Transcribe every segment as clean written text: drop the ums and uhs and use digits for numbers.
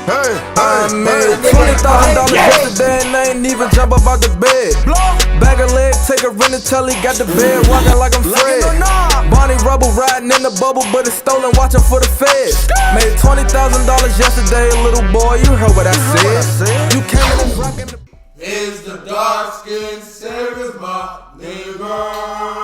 I made $20,000 yesterday and I ain't even jump up out the bed. Bag a leg, take a rent until he got the bed, walking like I'm Fred. Bonnie Rubble riding in the bubble, but it's stolen, watching for the feds. Made $20,000 yesterday, little boy, you heard what I said. You came in and rockin' the... Is the dark skin same as my neighbor?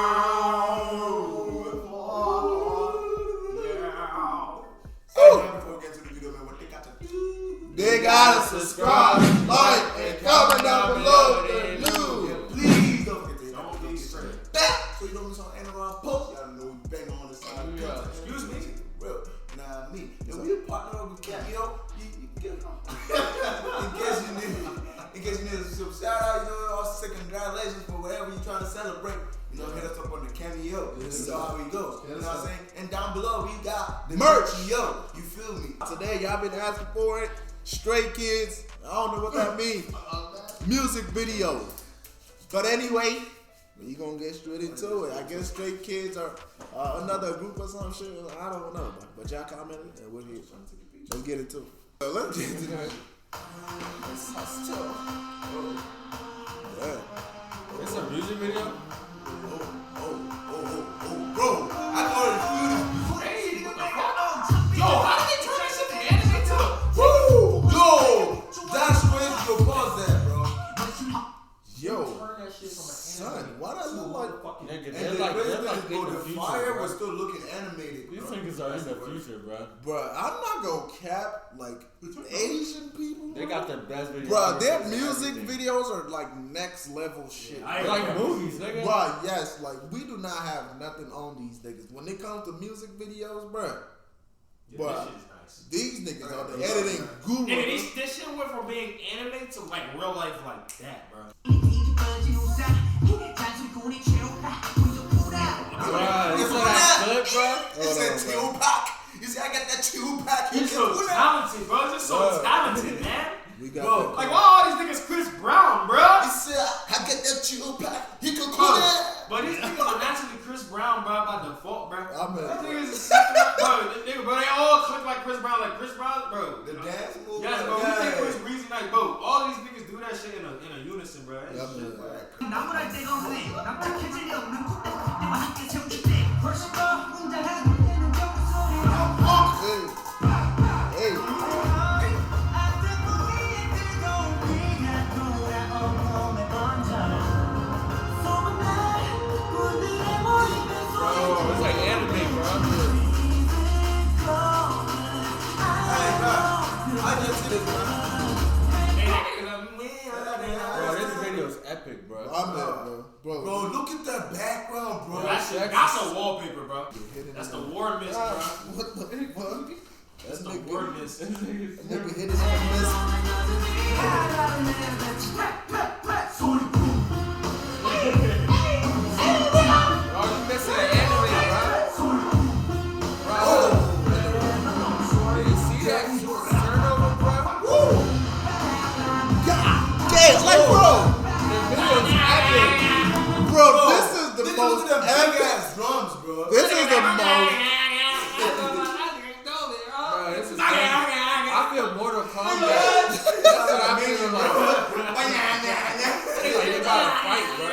They gotta subscribe, like, and comment down below the news. Please don't forget to hit that so you don't miss on any of our posts. Y'all know we bang on the side of the country. Excuse me, real. Nah, me. If we partner up with Cameo, you get it on. In case you need some shout out, you know, also say congratulations for whatever you're trying to celebrate. You know, hit us up on the Cameo. This is how we go. You know what I'm saying? And down below we got the merch. Yo, you feel me? Today y'all been asking for it. Stray Kids, I don't know what that means. Music video. But anyway, we gonna get straight into it. I guess Stray Kids are another group or some shit. I don't know. But y'all commented and we're here. Let's get into it. Let's get into it. That's tough. Yeah. It's a music video? Bro, I already feel this. Hey, what the fuck? Yo, how did they turn that shit to anime to the... Woo! Yo! That's crazy. Yo, pause that, bro. Yo, son, why that look like... They're like the fire was still looking animated, bro. These niggas are in the future, bro. Bro, I'm not gonna cap, like, Asian people. They got the best videos. Bro, their music videos are like next level shit. They're like movies, nigga. Bro, yes, like, we do not have nothing on these niggas. When it comes to music videos, bro. But these niggas are the editing gurus. Nigga, this shit went from being anime to like real life like that, bro. It's a two-pack. You see, I got that two-pack. You're so talented, bro. You're so talented, man. Bro, like, why all these niggas Chris Brown, bro? He said, I got that two-pack. He could do that. But these niggas are naturally Chris Brown, bro, by default, bro. These niggas, bro, they all click like Chris Brown, bro. The dance move. Yes, bro. We think Chris Breezy, like, bro. All these niggas do that shit in a unison, bro. Epic, bro. Bro, look at that background, bro. That's a wallpaper, bro. That's the war mist, bro. What the fuck? That's the war mist. That nigga hit his Oh, you missing an anime, bro. Did you see that turnover, bro? Woo! God, like, bro. Bro, this is the most epic ass drums, bro. This is the most. Bro, this is I feel Mortal Kombat. That's what I feel like. They about to fight, bro.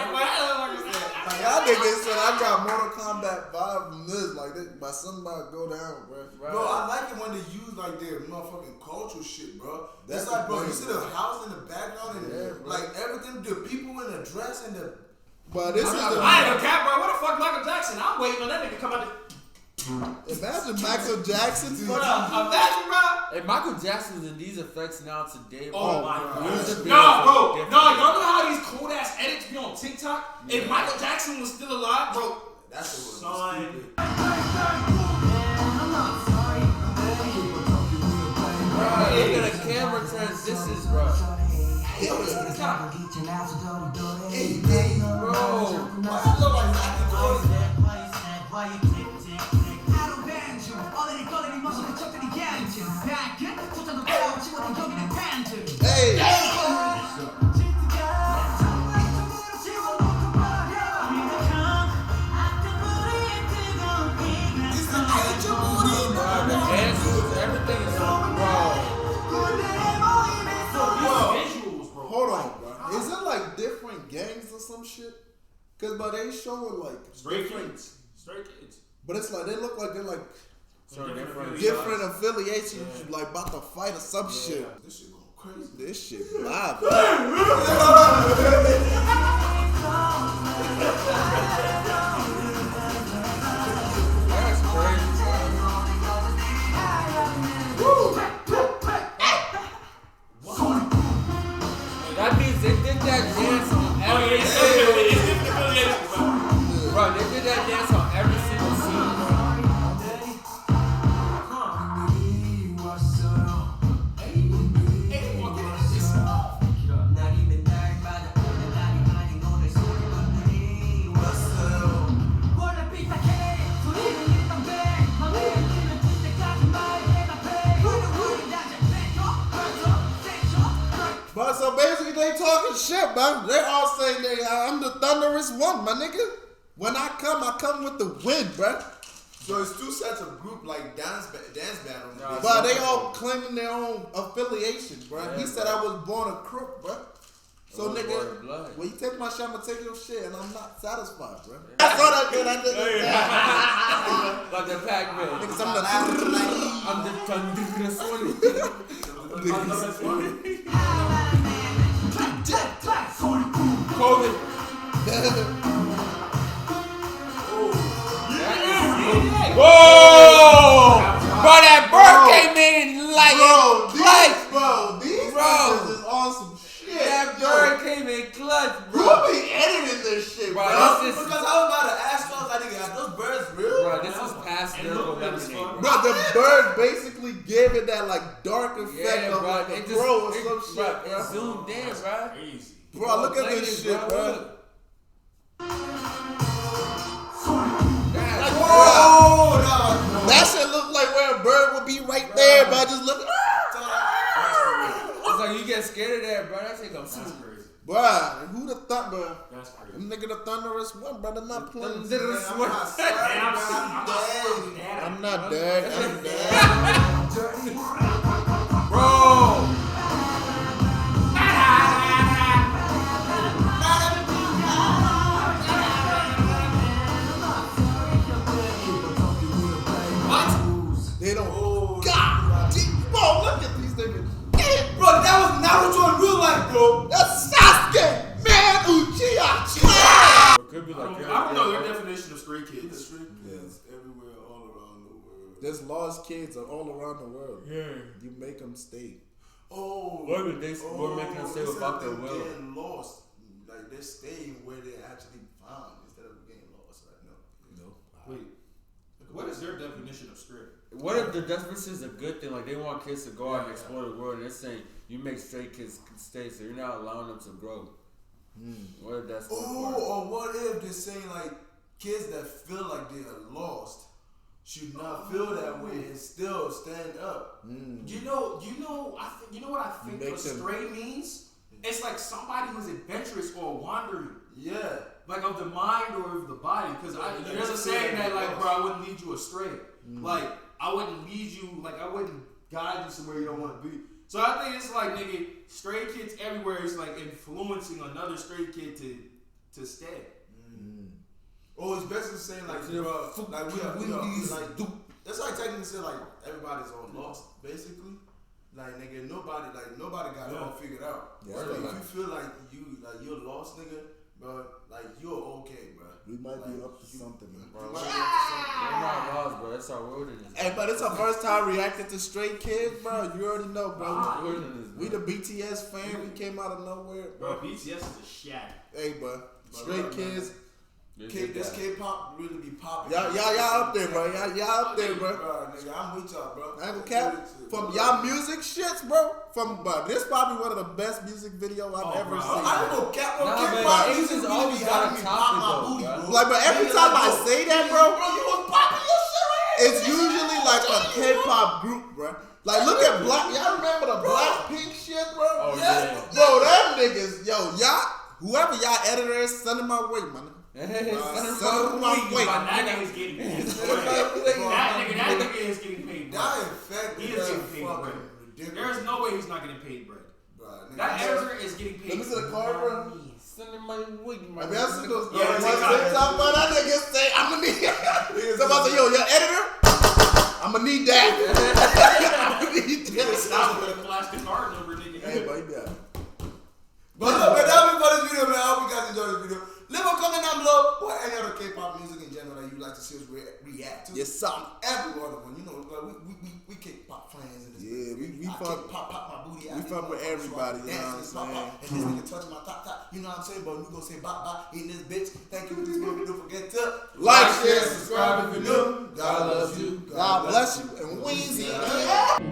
Y'all niggas said I got Mortal Kombat vibe from this. Like, this, by somebody go down, bro. Bro, I like it when they use like their motherfucking cultural shit, bro. That's like, bro, you see the house in the background and like everything, the people in the dress and the. But this is the. I ain't no cap, bro. What the fuck, Michael Jackson? I'm waiting on that nigga to come out. Imagine Michael Jackson. Imagine, bro. If Michael Jackson's in these effects now today, oh my god. Nah, bro. No, y'all know how these cold ass edits be on TikTok? Yeah. If Michael Jackson was still alive, bro. That's what stupid. Look at the camera transitions, bro. Hey, bro. Why I look like Everything is on, bro. Cause but they showing like Straight different- kids. Straight kids. But it's like they look like they're like So different. different affiliations, like about to fight or some shit. This shit going crazy. This shit live. That's crazy. That means they did that dance on every Bro, they did that dance on every single scene, bro. But so basically they talking shit, man. They all saying I'm the Thunderous one, my nigga. When I come with the win, bruh. So it's two sets of group like dance battles. Nah, But they all claiming their own affiliation, bruh. Yeah, He said bro. I was born a crook, bruh. So was born in nigga, blood. when you take my shit, I'ma take your shit, and I'm not satisfied, bruh. I saw that good. I did that. Like the Pac-Man. Niggas, I'm the I'm the Thunderous COVID. Whoa! Bro, that bird came in like these Bro. niggas is on some shit. that bird came in clutch, You bro. be editing this shit, Bro, bro. this is Because I was about to ask y'all, like, nigga, are those birds real? bro, this is past lyrical lemonade, bro. Bro, the bird basically gave it that like dark effect Yeah, of bro. like a It crow or just, some it, shit, bro, bro. it zoomed in, bro. Crazy. Bro, look at this shit, bro. Look. That's Whoa, that shit look like where a bird would be right there, bro. Just look. It's like you get scared of that, bro. That shit goes That's crazy. Bruh, who the bro? That's crazy. Them nigga the Thunderous one, brother. Not playing. Thunderous I'm one. not sorry, And I'm bro. I'm not dead. I'm dead. Bro. They don't. God, bro, look at these niggas. Damn, Bro, that was Naruto in real life, bro. that's Sasuke, man, Uchiha. It could be I like don't know their definition of stray kids. Street kids everywhere, all around the world. There's lost kids all around the world. Yeah. You make them stay. Oh, Why would they- we're making them stay instead without of their them will. getting lost, like they're staying where they're actually found instead of getting lost. Like no. Wait, what is their definition of stray? What if the definition is a good thing? Like they want kids to go out and explore the world, and they're saying you make stray kids stay, so you're not allowing them to grow. What if that's good Oh, for? or what if they're saying like kids that feel like they are lost should not feel that way and still stand up. You know what I think make a them- stray means? It's like somebody who's adventurous or wandering. Yeah. Like of the mind or of the body, because there's a saying that like, bro, I wouldn't lead you astray. Like I wouldn't lead you, like I wouldn't guide you somewhere you don't want to be. So I think it's like, nigga, stray kids everywhere is like influencing another stray kid to stay. Oh, it's basically saying like, bro, like we are like, that's like technically saying like everybody's all lost, basically. Like nigga, nobody got it all figured out. Yeah, So right. if you feel like you're lost, nigga, bro, like you're okay, bro. We might be up to something, man. You might be up to something. We're not lost, bro. That's our wilderness. Hey, but it's our first time reacting to Stray Kids, bro. You already know, bro. Wilderness, We bro. the BTS fan. We came out of nowhere, Bro, bro. BTS is a shat. Hey, bro. Stray Kids. This K-pop really be popping. Y'all up there, bro. Y'all up there, bro. Bro, nigga, I'm with y'all, bro. I ain't gonna cap. From y'all music shits, bro. Bro, this probably one of the best music videos I've ever I seen. don't know, cap. Nah, K-pop man, music Asians really always be got having a me topic, pop my though, booty, bro. bro. Like, but every time I say that, bro, you was popping your shit right. it's usually like a K-pop group, bro. Like, look at Black. Y'all remember the Blackpink shit, bro? Oh, yeah. Bro, them niggas, y'all, whoever y'all editor is, send them my way, man. Send them my way. But that nigga is getting paid. that nigga is getting paid. Bro. That in fact He is is getting paid, fucking bro. ridiculous. There's no way he's not getting paid bread. Bro, nigga, That editor is getting paid. Let me see the card, bro. sending my week, man. I mean, that's those Yeah, talk about that nigga say, I'm gonna need. Somebody say, yo, your editor, I'm gonna need that. I'm gonna need that. Stop with a plastic card number, nigga. Hey, buddy, yeah. But look, man, that'll be for this video, man. I hope you guys enjoyed this video. Leave a comment down below or any other K-pop music in general that you like to see us react to. Yes, sir. Every other one, you know, like we K-pop fans in this. Yeah, we I fuck. pop my booty. We fuck with everybody, you know what I'm saying? And this nigga touch my top, you know what I'm saying? But we gonna say bye in this bitch. Thank you for this video. Don't forget to Like, share, subscribe if you're new. God loves you. God bless you. And Weezy.